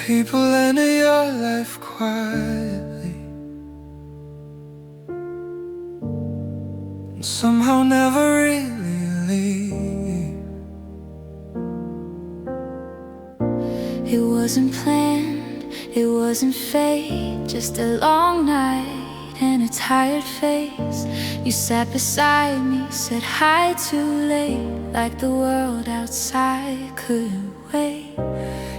People enter your life quietly and somehow never really leave. It wasn't planned, it wasn't fate, just a long night and a tired face. You sat beside me, said hi too late, like the world outside couldn't wait.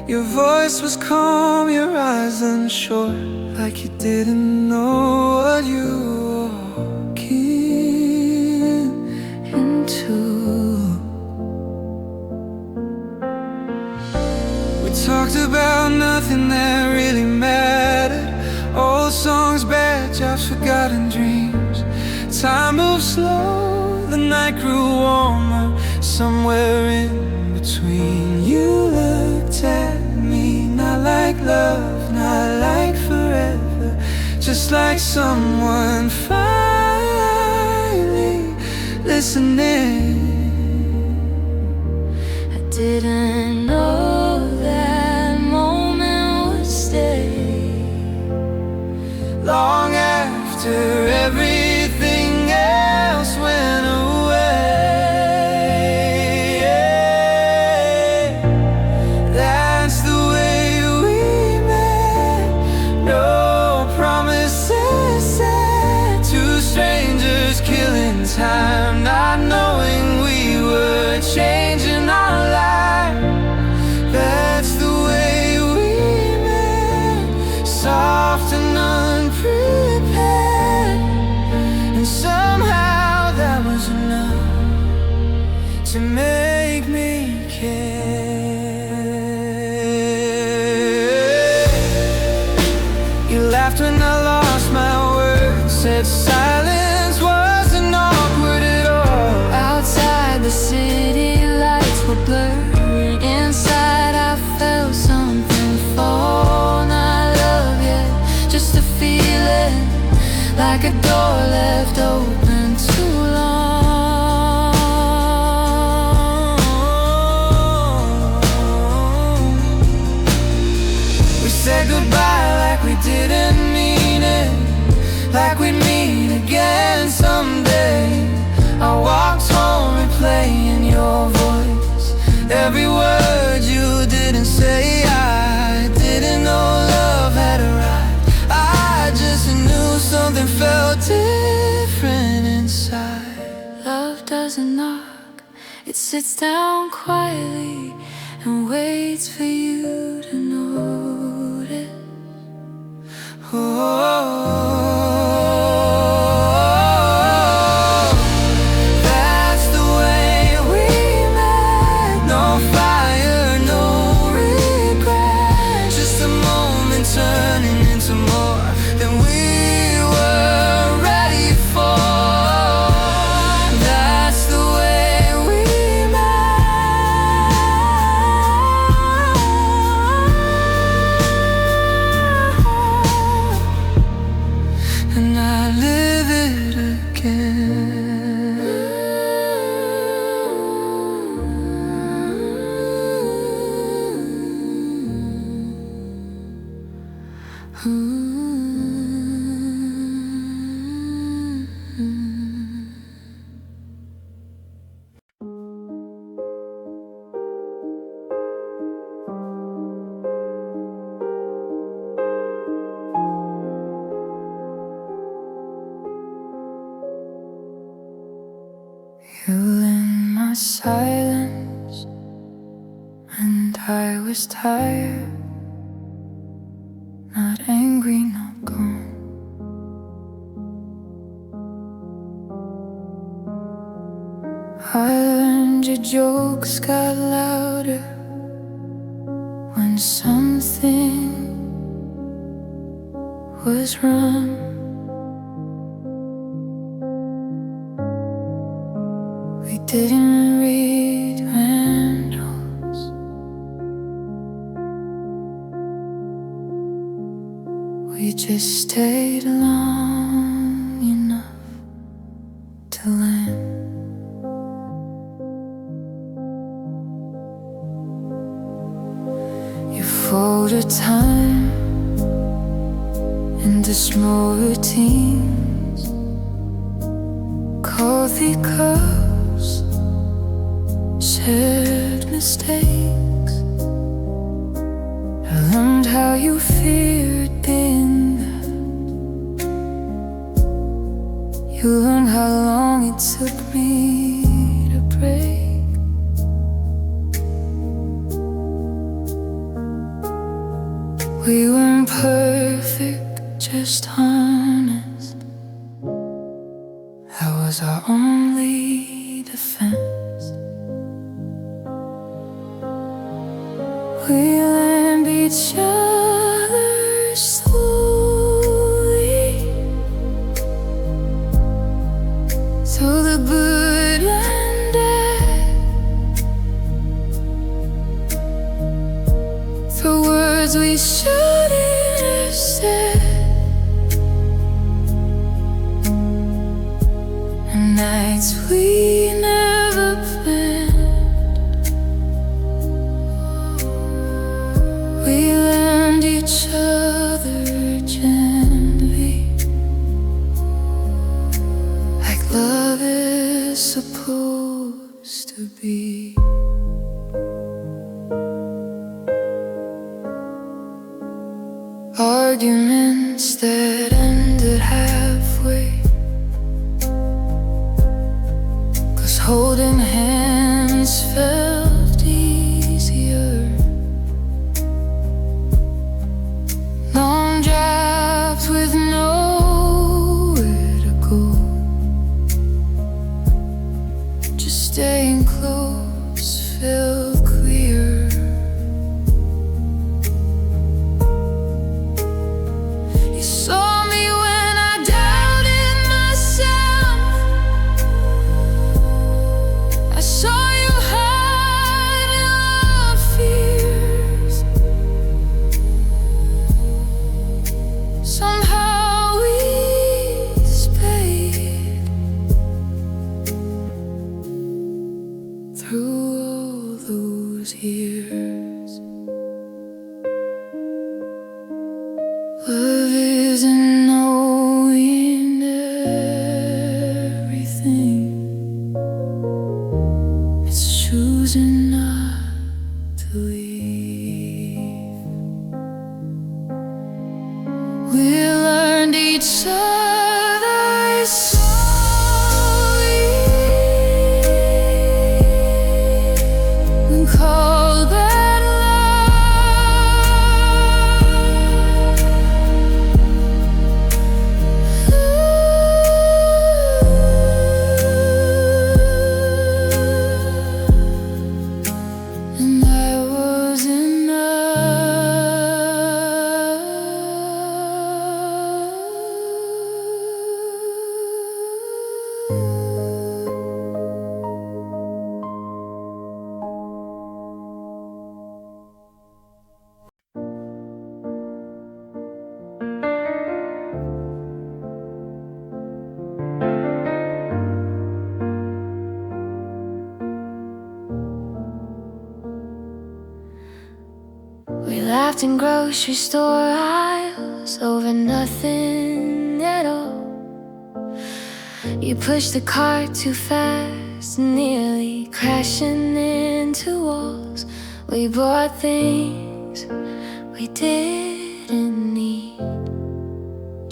Your voice was calm, your eyes unsure, like you didn't know what you were walking into. We talked about nothing that really mattered. Old songs, bad jobs, forgotten dreams. Time moved slow, the night grew warmer. Somewhere in between, you looked at me, not like love, not like forever, just like someone finally listening. I didn't know that moment would stay Long after everything else went away. That's the way we met. No promises said. Two strangers killing time, not knowing we were changing our lives. That's the way we met. Soft and unprepared, and somehow that was enough to make me care. You laughed when I lost my words, said silence wasn't awkward at all. outside. The city lights were blurring. Inside I felt something fall. Not love yet, just a feeling, like a door left open too long. We said goodbye like we didn't mean it, like we'd meet again someday. I walked home replaying your voice, every word you didn't say. I didn't know love had arrived, I just knew something felt different inside. Love doesn't knock, it sits down quietly and waits for you to notice. That's the way we met. No fire, no regret, just a moment turning into more than we were ready for. That's the way we met, and I live it again. You in my silence, and I was tired, not angry, not gone. I learned your jokes got louder when something was wrong. We didn't read manuals, we just stayed long enough to land. You folded older time into small routines, coffee cups, shared mistakes. I learned how you feared being that. You learned how long it took me to break. We weren't perfect, just honest. That was our only defense. We learned each other slowly, through the good and bad, through words we shouldn't have said, and nights we never planned. We learned each other gently, like love is supposed to be. Arguments that ended halfway, 'cause holding hands felt easier. Long drives with nowhere to go, just staying close felt clear. You saw me when I doubted myself. I saw you hiding our fears. Somehow we stayed through all those years. Love isn't knowing everything, it's choosing not to leave. We learned each other slowly, and called that love. And I was We laughed in grocery store aisles over nothing at all. You pushed the cart too fast, nearly crashing into walls. We bought things we didn't need,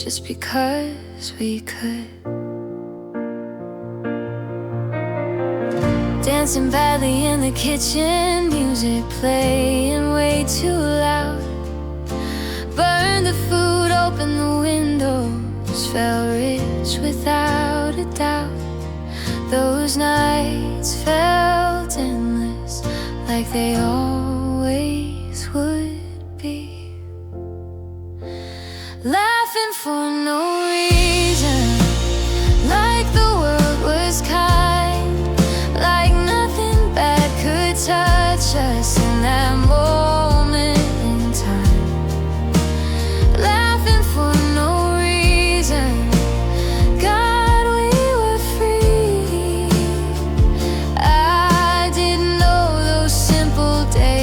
just because we could. Dancing badly in the kitchen, music playing way too loud. Burned the food, opened the windows, felt rich without a doubt. Those nights felt endless, like they always would be. Laughing for no reason, like the world was kind, like nothing bad could touch us in that moment in time. Laughing for no reason, God, we were free. I didn't know those simple days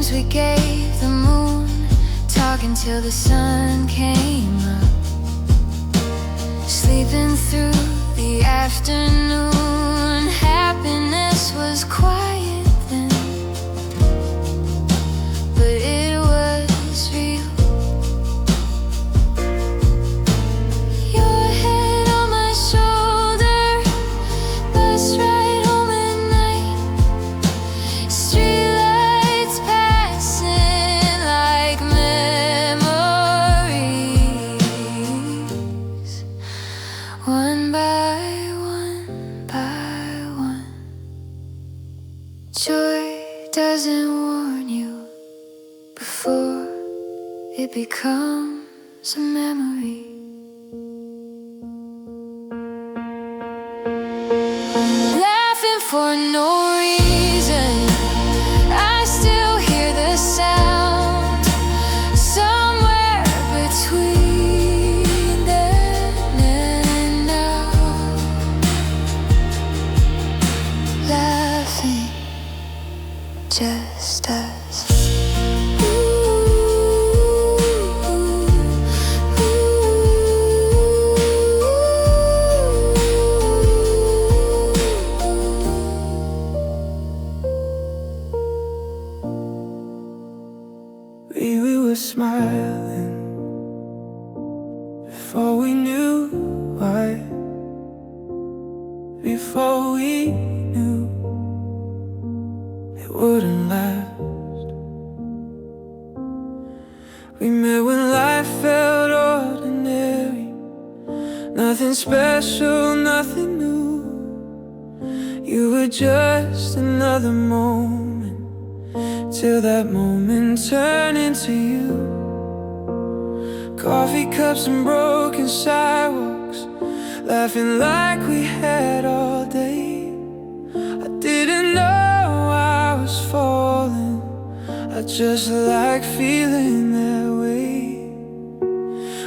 songs we gave the moon, talking till the sun came up, sleeping through the afternoon. Happiness was quiet then, but it was real. Your head on my shoulder, bus ride home at night, streetlights passing like memories, one by one by one. Joy doesn't warn you before it becomes a memory. Laughing for no reason, I still hear the sound somewhere between then and now. Laughing just us. We were smiling before we knew why, before we knew it wouldn't last. We met when life felt ordinary, nothing special, nothing new. You were just another moment, till that moment turned into you. Coffee cups and broken sidewalks, laughing like we had all day. I didn't know I was falling, I just like feeling that way.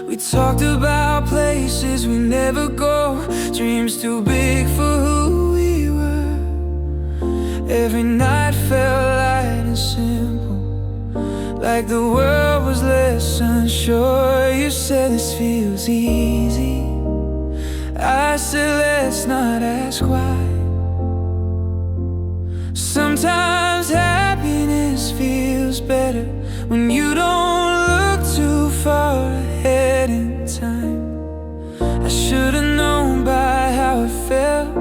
We talked about places we never go, dreams too big for who we were. Every night felt light and simple, like the world was less unsure. You said this feels easy, I said let's not ask why. Sometimes happiness feels better when you don't look too far ahead in time. I should've known by how it felt,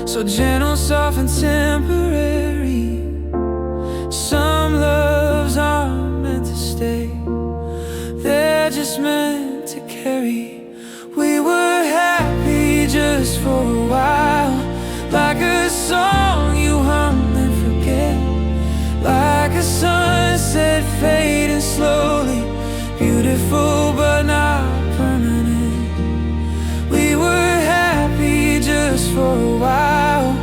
so gentle, soft and temporary. Some loves aren't meant to stay, they're just meant to carry. We were happy just for a while, like a song you hum and forget, like a sunset fading slowly, beautiful but not permanent. We were happy just for a while,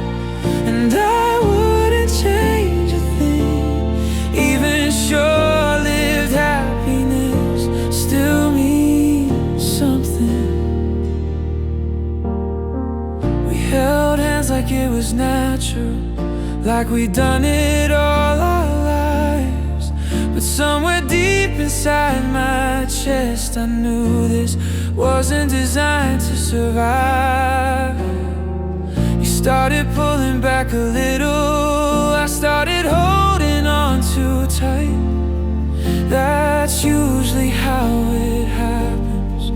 and I wouldn't change a thing. Even short-lived happiness still means something. We held hands like it was natural, like we'd done it all our lives. But somewhere deep inside my chest, I knew this wasn't designed to survive. You started pulling back a little, I started holding on too tight. That's usually how it happens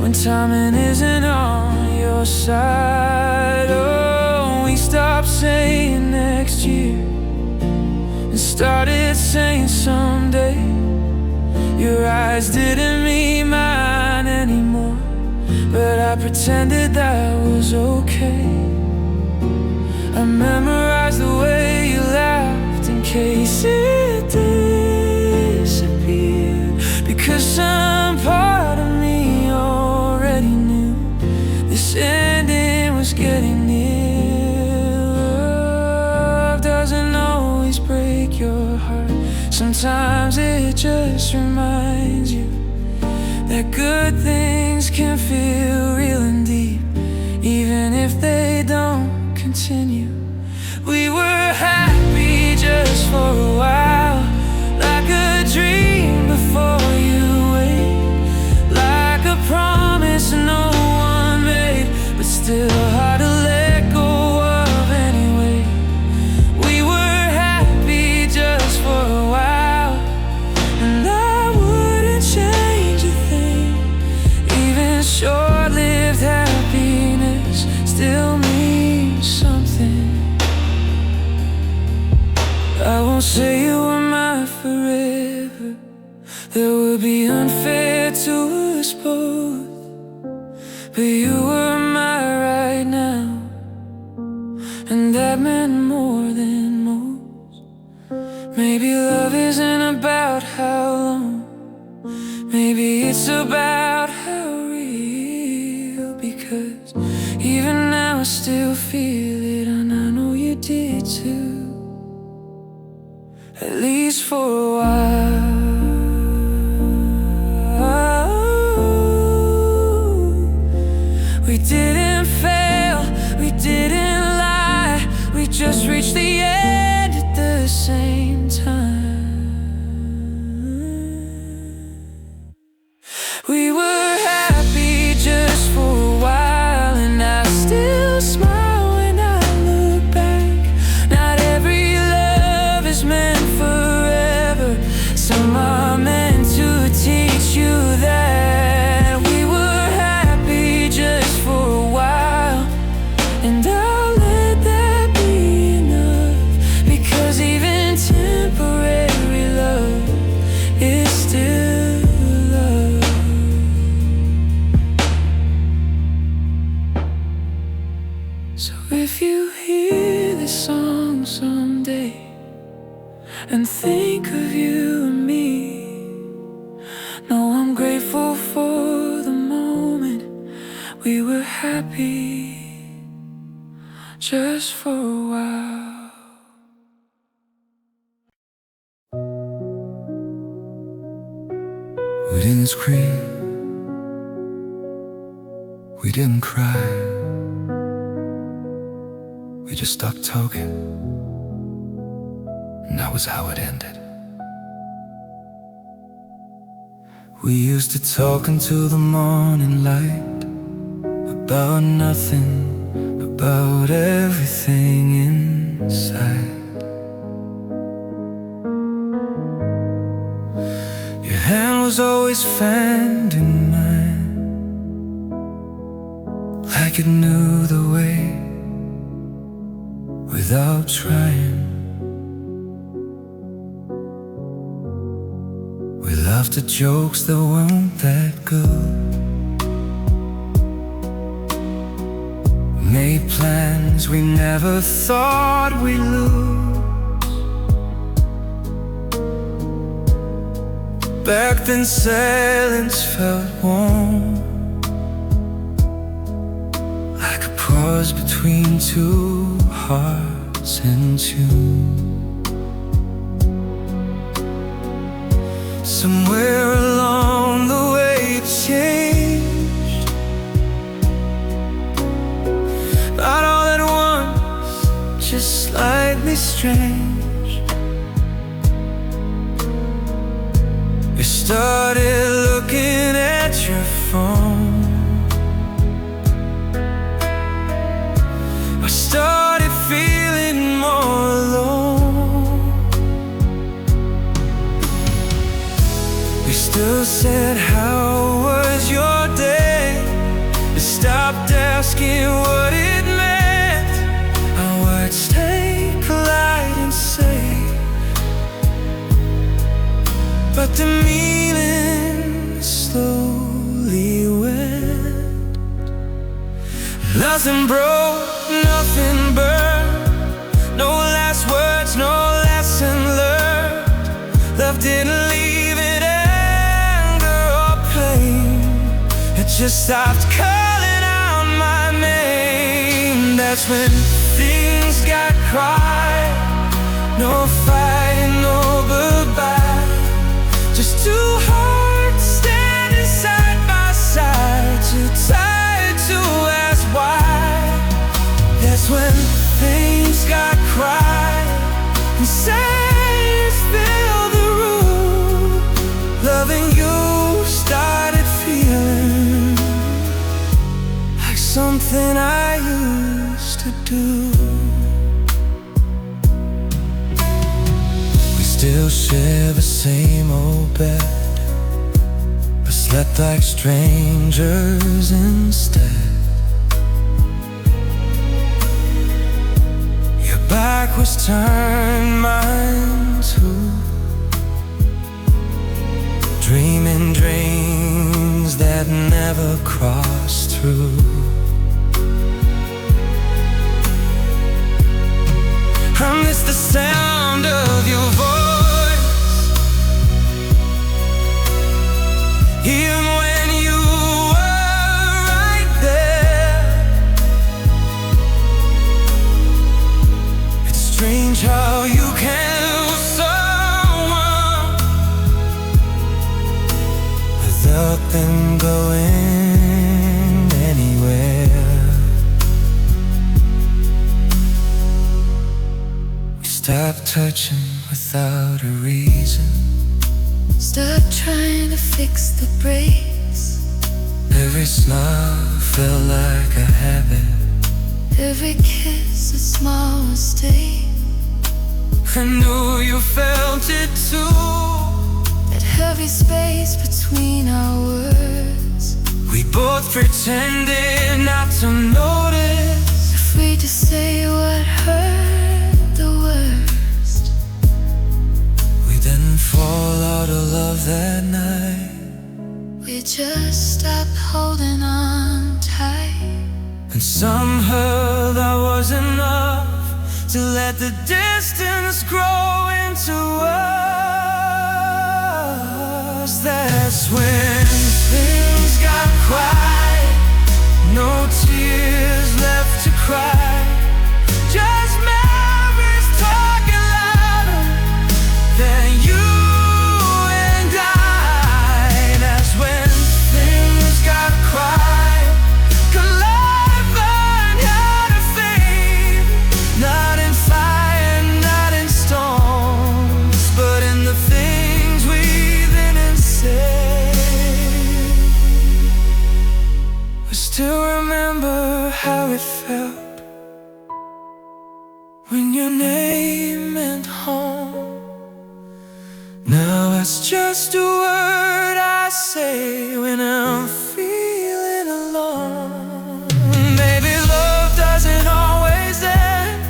when timing isn't on your side. Oh, we stopped saying next year and started saying someday. Your eyes didn't meet mine anymore, but I pretended that was okay. I memorized the way you laughed in case it disappeared, because some part of me already knew this ending was getting near. Love doesn't always break your heart, sometimes it just reminds you that good things can feel real and deep, even if they don't continue. We were happy just for a while, like would be unfair to us both, but you were my right now, and that meant more than most. Maybe love isn't about how long, maybe it's about how real. Because even now I still feel it, and I know you did too. At least for a while. We didn't fail, we didn't lie, we just reached the end at the same time. We were happy just for a while, and I still smile when I look back. Not every love is meant forever, some are meant to teach you that. We were happy just for a while, and I'll let that be enough. Because even temporary love is still love. So if you hear this song someday and think of you and me, know I'm grateful for the moment we were happy just for a while. We didn't scream, we didn't cry, we just stopped talking, and that was how it ended. We used to talk until the morning light, about nothing, about everything inside. Your hand was always fanned in mine, like it knew the way without trying. We laughed at jokes that weren't that good, made plans we never thought we'd lose. Back then silence felt warm, like a pause between two hearts in tune. Somewhere along the way it changed, not all at once, just slightly strange. You started looking at your phone, I started feeling more alone. We still said, how was your day? You stopped asking what it meant. Our words stayed polite and safe, but the meaning slowly went. Nothing broke, nothing burned, no last words, no lesson learned. Love didn't leave it anger or pain, it just stopped calling out my name. That's when things got quiet, no fighting, no goodbye, just two hearts standing side by side, too tired to ask why. That's when things got quiet and silence filled the room. Loving you started feeling like something I used to do. We still share the same old bed, but slept like strangers instead. Your back was turned, mine too, dreaming through. I miss the sound of your voice, even when you were right there. It's strange how you can lose someone without them going anywhere. We stop touching without a reason. Stop trying to fix the breaks. Every smile felt like a habit. Every kiss a small mistake. I knew you felt it too. That heavy space between our words. We both pretended not to notice, Afraid to say what hurt the worst. we didn't fall out of love that night. We just stopped holding on tight. And somehow that was enough to let the distance grow into us. That's when things got quiet. No tears left to cry, just memories talking louder than you and I. That's when things got quiet. 'Cause love learned how to fade, not in fire, not in storms, but in the things we didn't say. I still remember how it felt when your name meant home. Now it's just a word I say when I'm feeling alone. Maybe love doesn't always end.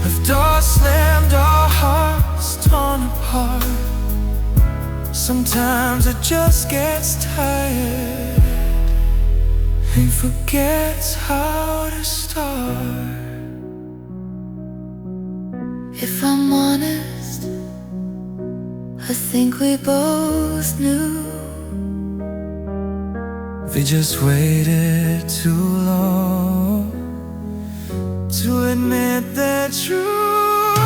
If doors slammed, our hearts torn apart. Sometimes it just gets tired and forgets how to start. If I'm honest, I think we both knew. We just waited too long to admit the truth.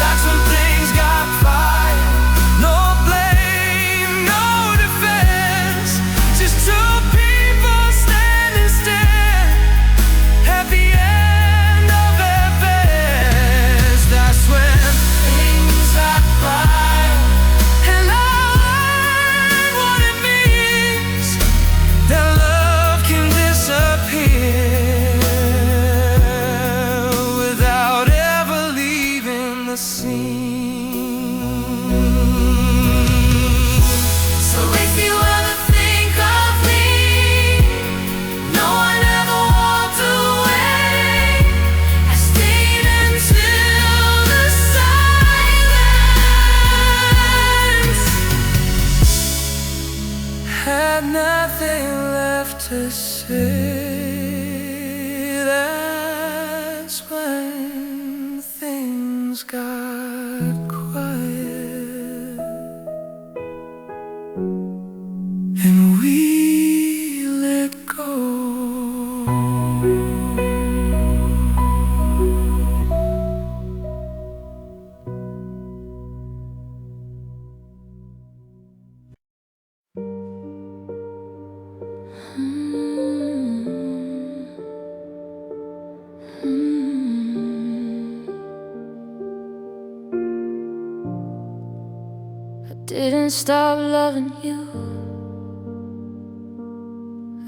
That's when things got fired. No blame, no defense, just two people standing still at the end of their beds. That's when things got fired, and I learned what it means that love can disappear without ever leaving the scene. So if you ever think of me, no one ever walked away. I stayed until the silence Had nothing left to say. That's when things got quiet and we let go. Didn't stop loving you,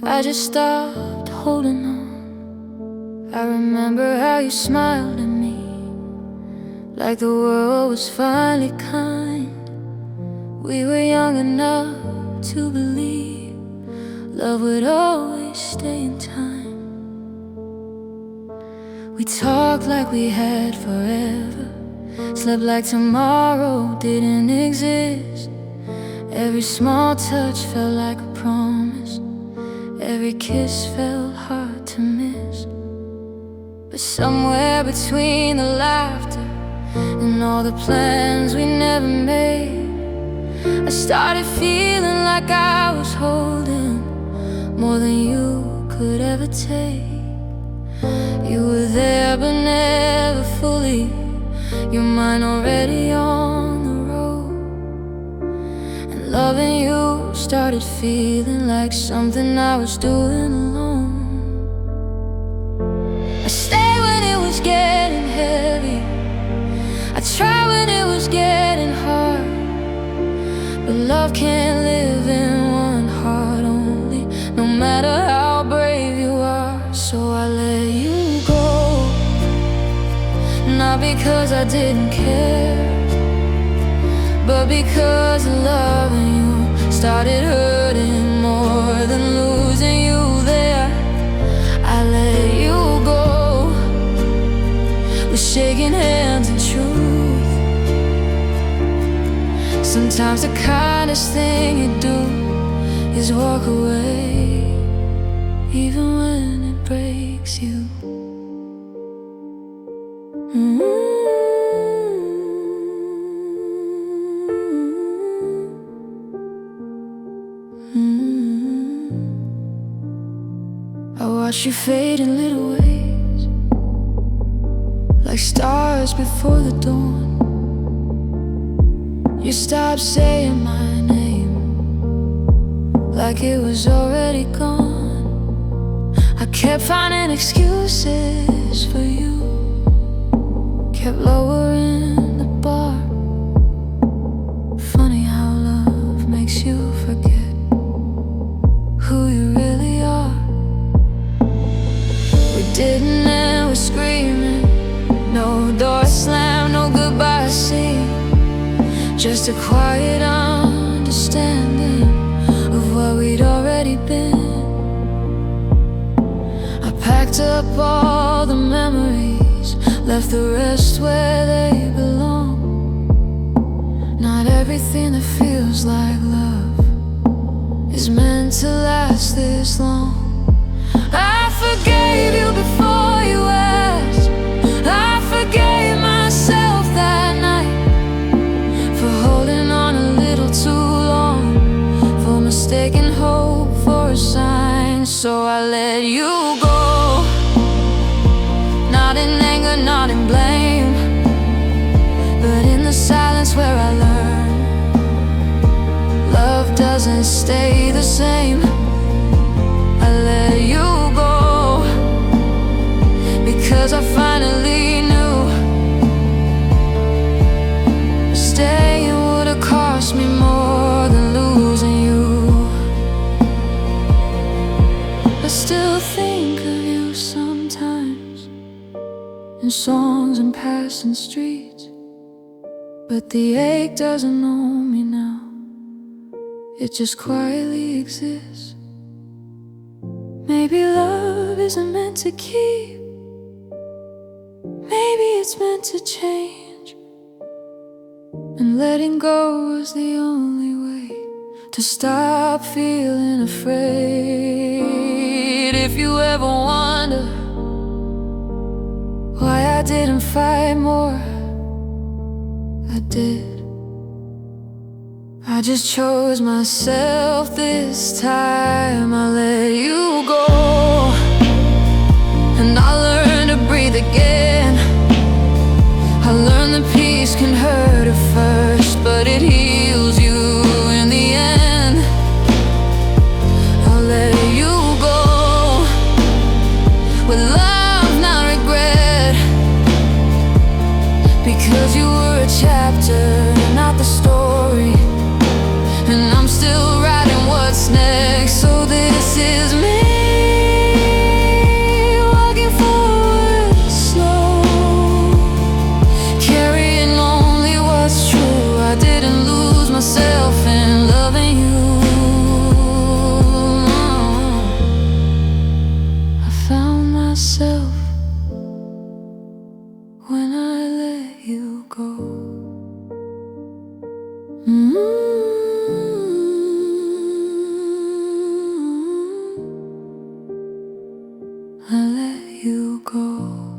I just stopped holding on. I remember how you smiled at me, like the world was finally kind. We were young enough to believe love would always stay in time. We talked like we had forever, slept like tomorrow didn't exist. Every small touch felt like a promise. Every kiss felt hard to miss, but somewhere between the laughter and all the plans we never made, I started feeling like I was holding more than you could ever take. You were there but never fully, your mind already on the road. And loving you started feeling like something I was doing alone. I stayed when it was getting heavy, I tried when it was getting hard, but love can't live in one heart only, no matter how brave you are. So I let you go, not because I didn't care, but because loving you started hurting more than losing you there. I let you go with shaking hands and truth. Sometimes the kindest thing you do is walk away, even when it breaks you. I watch you fade in little ways, like stars before the dawn. You stopped saying my name, like it was already gone. I kept finding excuses for you, kept lowering the bar. Funny how love makes you forget who you really are. We didn't end with screaming, no door slammed, no goodbye scene, just a quiet understanding of what we'd already been. I packed up all the memories, left the rest where they belong. Not everything that feels like love is meant to last this long. I forgave you before you asked, I forgave myself that night for holding on a little too long, for mistaking hope for a sign. So I let you go, not in anger, not in blame, but in the silence where I learned love doesn't stay the same. I let you go because I finally knew staying would've cost me more than losing you. I still think of you sometimes, in songs and passing streets, but the ache doesn't own me now, it just quietly exists. Maybe love isn't meant to keep, maybe it's meant to change, and letting go is the only way to stop feeling afraid. If you ever wonder why I didn't fight more, I did. I just chose myself this time. I let you go, and I learned to breathe again. I learned that peace can hurt at first, but it heals you in the end. I'll let you go with love, not regret, because you were a chapter, not the story, and I'm still writing what's next. So this is me, walking forward slow, carrying only what's true. I didn't lose myself in loving you, I found myself when I let you go. I let you go.